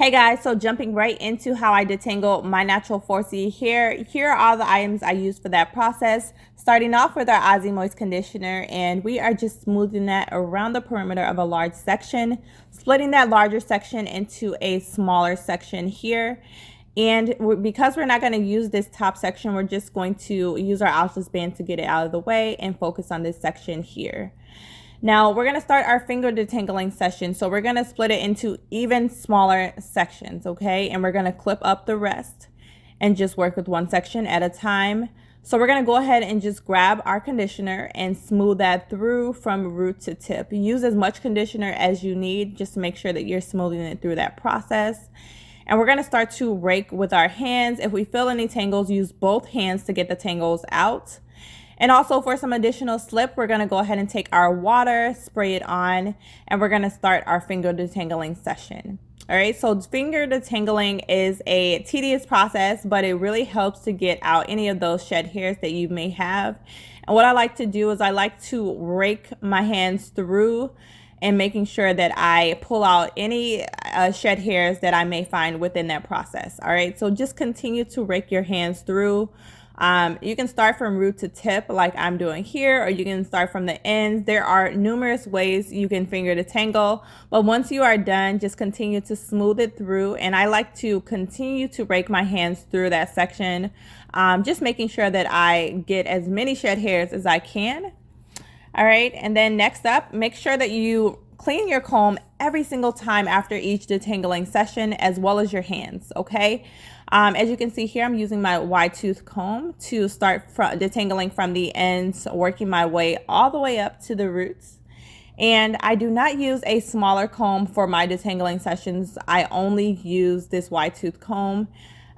Hey guys, so jumping right into how I detangle my natural 4C hair. Here are all the items I use for that process. Starting off with our Aussie Moist Conditioner, and we are just smoothing that around the perimeter of a large section, splitting that larger section into a smaller section here. And because we're not going to use this top section, we're just going to use our outless band to get it out of the way and focus on this section here. Now we're going to start our finger detangling session. So we're going to split it into even smaller sections, okay? And we're going to clip up the rest and just work with one section at a time. So we're going to go ahead and just grab our conditioner and smooth that through from root to tip. Use as much conditioner as you need just to make sure that you're smoothing it through that process. And we're going to start to rake with our hands. If we feel any tangles, use both hands to get the tangles out. And also for some additional slip, we're going to go ahead and take our water, spray it on, and we're going to start our finger detangling session. All right, so finger detangling is a tedious process, but it really helps to get out any of those shed hairs that you may have. And what I like to do is I like to rake my hands through and making sure that I pull out any shed hairs that I may find within that process. All right, so just continue to rake your hands through. You can start from root to tip like I'm doing here, or you can start from the ends. There are numerous ways you can finger detangle, but once you are done, just continue to smooth it through. And I like to continue to rake my hands through that section, just making sure that I get as many shed hairs as I can. All right, and then next up, make sure that you clean your comb every single time after each detangling session, as well as your hands, okay? As you can see here, I'm using my wide tooth comb to start detangling from the ends, working my way all the way up to the roots. And I do not use a smaller comb for my detangling sessions. I only use this wide tooth comb.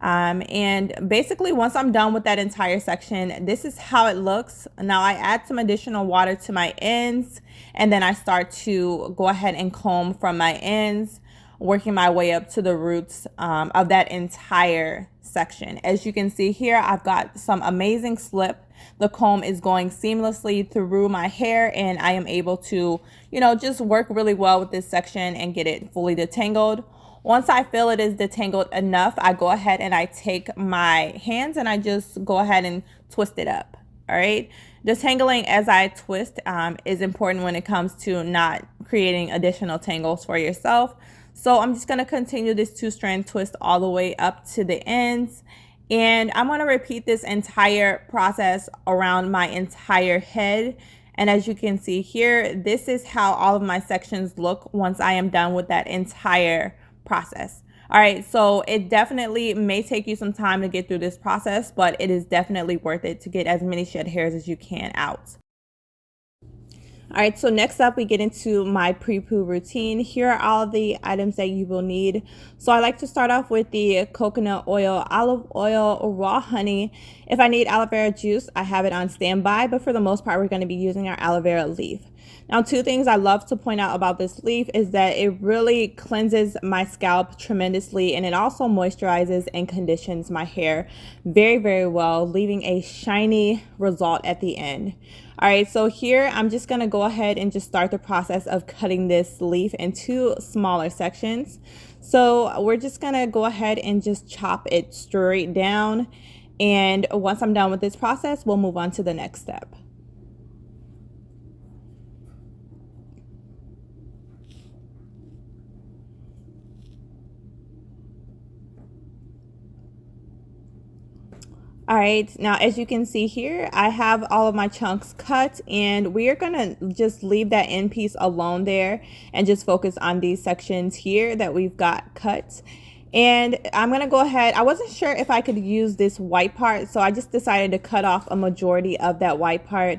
And basically once I'm done with that entire section, this is how it looks. Now I add some additional water to my ends, and then I start to go ahead and comb from my ends, working my way up to the roots of that entire section. As you can see here, I've got some amazing slip. The comb is going seamlessly through my hair, and I am able to, just work really well with this section and get it fully detangled. Once I feel it is detangled enough, I go ahead and I take my hands and I just go ahead and twist it up. All right. Detangling as I twist is important when it comes to not creating additional tangles for yourself. So I'm just going to continue this 2-strand twist all the way up to the ends. And I'm going to repeat this entire process around my entire head. And as you can see here, this is how all of my sections look once I am done with that entire process. All right, so it definitely may take you some time to get through this process, but it is definitely worth it to get as many shed hairs as you can out. All right, so next up we get into my pre-poo routine. Here are all the items that you will need. So I like to start off with the coconut oil, olive oil, raw honey. If I need aloe vera juice, I have it on standby, but for the most part, we're going to be using our aloe vera leaf. Now, 2 things I love to point out about this leaf is that it really cleanses my scalp tremendously, and it also moisturizes and conditions my hair very, very well, leaving a shiny result at the end. All right, so here I'm just gonna go ahead and just start the process of cutting this leaf into smaller sections. So we're just gonna go ahead and just chop it straight down. And once I'm done with this process, we'll move on to the next step. All right, now as you can see here, I have all of my chunks cut, and we are gonna just leave that end piece alone there and just focus on these sections here that we've got cut. And I'm gonna go ahead, I wasn't sure if I could use this white part, so I just decided to cut off a majority of that white part,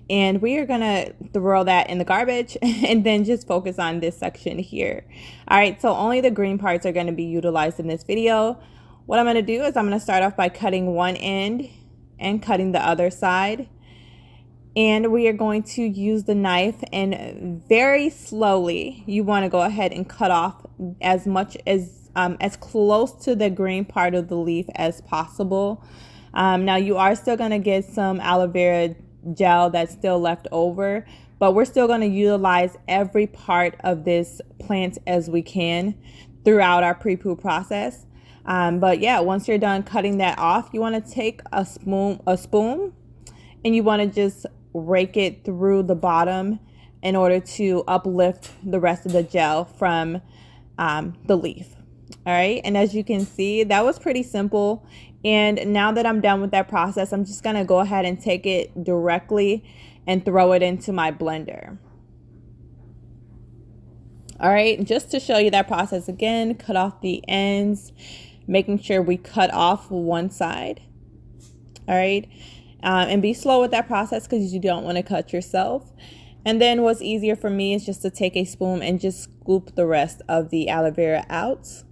and we are gonna throw that in the garbage and then just focus on this section here. All right, so only the green parts are gonna be utilized in this video. What I'm going to do is I'm going to start off by cutting one end and cutting the other side. And we are going to use the knife, and very slowly you want to go ahead and cut off as much as close to the green part of the leaf as possible. Now you are still going to get some aloe vera gel that's still left over, but we're still going to utilize every part of this plant as we can. throughout our pre-poo process. But yeah, once you're done cutting that off, you want to take a spoon, and you want to just rake it through the bottom in order to uplift the rest of the gel from the leaf. All right, and as you can see, that was pretty simple. And now that I'm done with that process, I'm just gonna go ahead and take it directly and throw it into my blender. All right, just to show you that process again, cut off the ends, making sure we cut off one side. All right, and be slow with that process because you don't want to cut yourself. And then what's easier for me is just to take a spoon and just scoop the rest of the aloe vera out,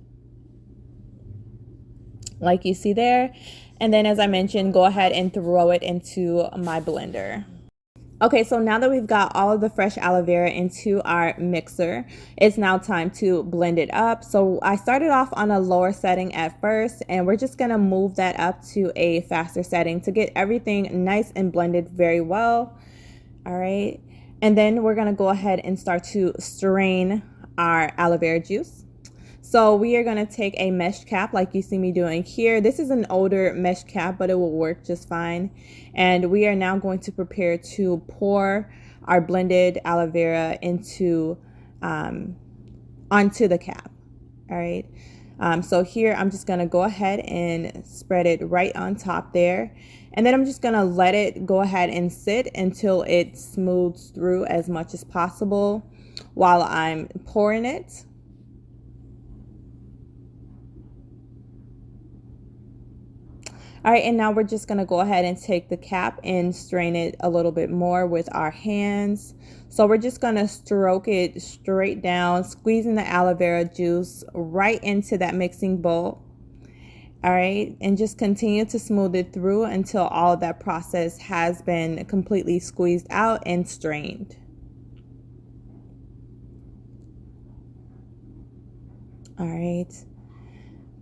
like you see there. And then, as I mentioned, go ahead and throw it into my blender. Okay, so now that we've got all of the fresh aloe vera into our mixer, it's now time to blend it up. So I started off on a lower setting at first, and we're just gonna move that up to a faster setting to get everything nice and blended very well. All right, and then we're gonna go ahead and start to strain our aloe vera juice. So we are going to take a mesh cap like you see me doing here. This is an older mesh cap, but it will work just fine. And we are now going to prepare to pour our blended aloe vera into onto the cap. All right. So here I'm just going to go ahead and spread it right on top there. And then I'm just going to let it go ahead and sit until it smooths through as much as possible while I'm pouring it. All right, and now we're just gonna go ahead and take the cap and strain it a little bit more with our hands. So we're just gonna stroke it straight down, squeezing the aloe vera juice right into that mixing bowl. All right, and just continue to smooth it through until all of that process has been completely squeezed out and strained. All right,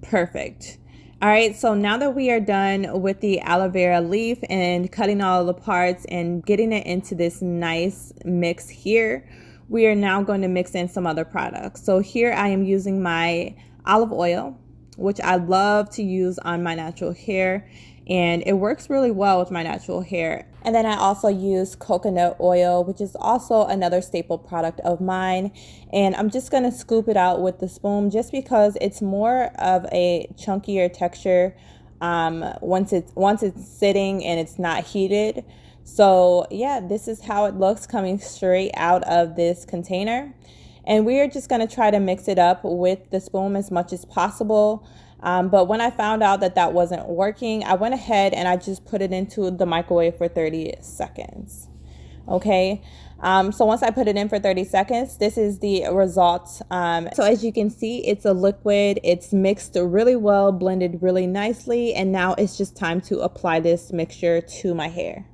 perfect. All right, so now that we are done with the aloe vera leaf and cutting all the parts and getting it into this nice mix here, we are now going to mix in some other products. So here I am using my olive oil, which I love to use on my natural hair, and it works really well with my natural hair. And then I also use coconut oil, which is also another staple product of mine. And I'm just gonna scoop it out with the spoon just because it's more of a chunkier texture once it's sitting and it's not heated. So yeah, this is how it looks coming straight out of this container. And we are just gonna try to mix it up with the spoon as much as possible. But when I found out that that wasn't working, I went ahead and I just put it into the microwave for 30 seconds. Okay. So once I put it in for 30 seconds, this is the result. So as you can see, it's a liquid. It's mixed really well, blended really nicely. And now it's just time to apply this mixture to my hair.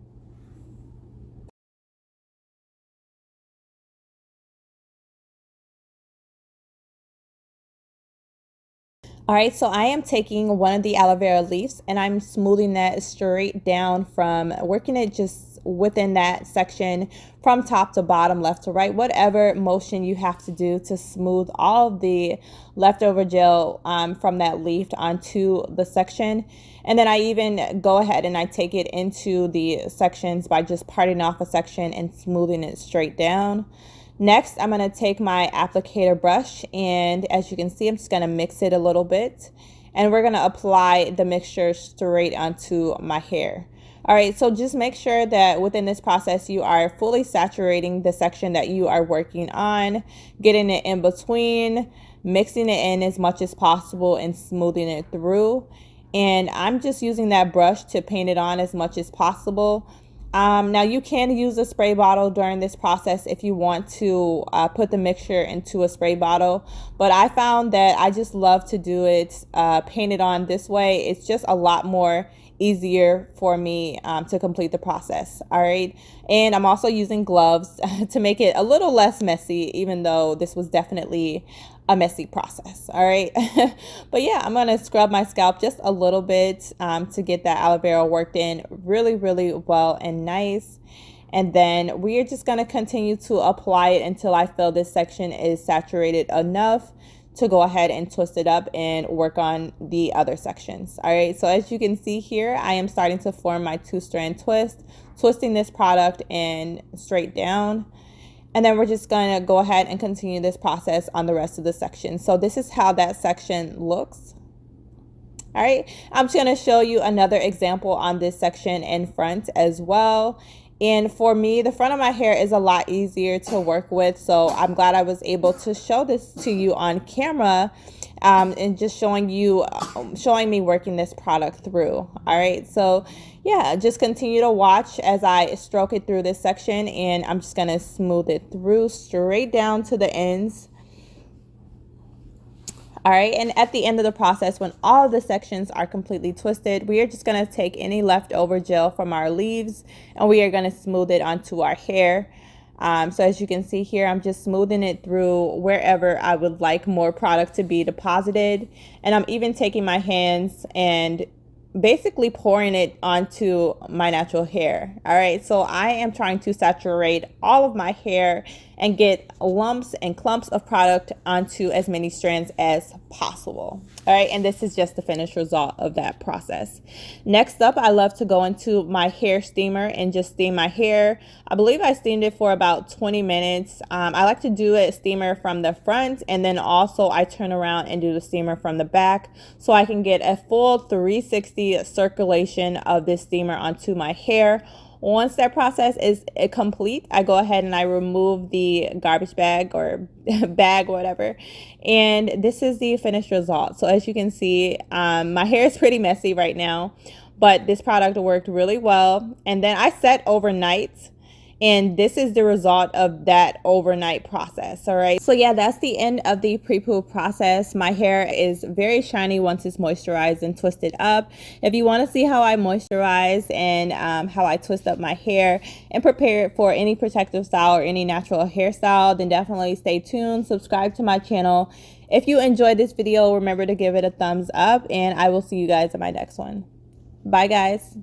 All right, so I am taking one of the aloe vera leaves and I'm smoothing that straight down, from working it just within that section from top to bottom, left to right, whatever motion you have to do to smooth all of the leftover gel from that leaf onto the section. And then I even go ahead and I take it into the sections by just parting off a section and smoothing it straight down. Next, I'm going to take my applicator brush, and as you can see, I'm just going to mix it a little bit, and we're going to apply the mixture straight onto my hair. All right, so just make sure that within this process, you are fully saturating the section that you are working on, getting it in between, mixing it in as much as possible, and smoothing it through. And I'm just using that brush to paint it on as much as possible. Now you can use a spray bottle during this process if you want to put the mixture into a spray bottle, but I found that I just love to do it painted on this way. It's just a lot more easier for me to complete the process. All right, and I'm also using gloves to make it a little less messy, even though this was definitely a messy process. All right. But yeah, I'm going to scrub my scalp just a little bit to get that aloe vera worked in really, really well and nice. And then we are just going to continue to apply it until I feel this section is saturated enough to go ahead and twist it up and work on the other sections. All right, so as you can see here, I am starting to form my 2-strand twist, twisting this product in straight down. And then we're just going to go ahead and continue this process on the rest of the section. So this is how that section looks. All right, I'm just going to show you another example on this section in front as well. And for me, the front of my hair is a lot easier to work with. So I'm glad I was able to show this to you on camera, and just showing me working this product through. All right, so yeah, just continue to watch as I stroke it through this section, and I'm just going to smooth it through straight down to the ends. All right, and at the end of the process, when all of the sections are completely twisted, we are just going to take any leftover gel from our leaves and we are going to smooth it onto our hair. So as you can see here, I'm just smoothing it through wherever I would like more product to be deposited. And I'm even taking my hands and basically pouring it onto my natural hair. All right, so I am trying to saturate all of my hair and get lumps and clumps of product onto as many strands as possible. All right, and this is just the finished result of that process. Next up, I love to go into my hair steamer and just steam my hair. I believe I steamed it for about 20 minutes. I like to do a steamer from the front, and then also I turn around and do the steamer from the back so I can get a full 360 circulation of this steamer onto my hair. Once that process is complete, I go ahead and I remove the garbage bag or bag, whatever. And this is the finished result. So as you can see, my hair is pretty messy right now, but this product worked really well. And then I set overnight. And this is the result of that overnight process. All right, so yeah, that's the end of the pre-poo process. My hair is very shiny once it's moisturized and twisted up. If you want to see how I moisturize and how I twist up my hair and prepare it for any protective style or any natural hairstyle, then definitely stay tuned. Subscribe to my channel. If you enjoyed this video, remember to give it a thumbs up, and I will see you guys in my next one. Bye guys.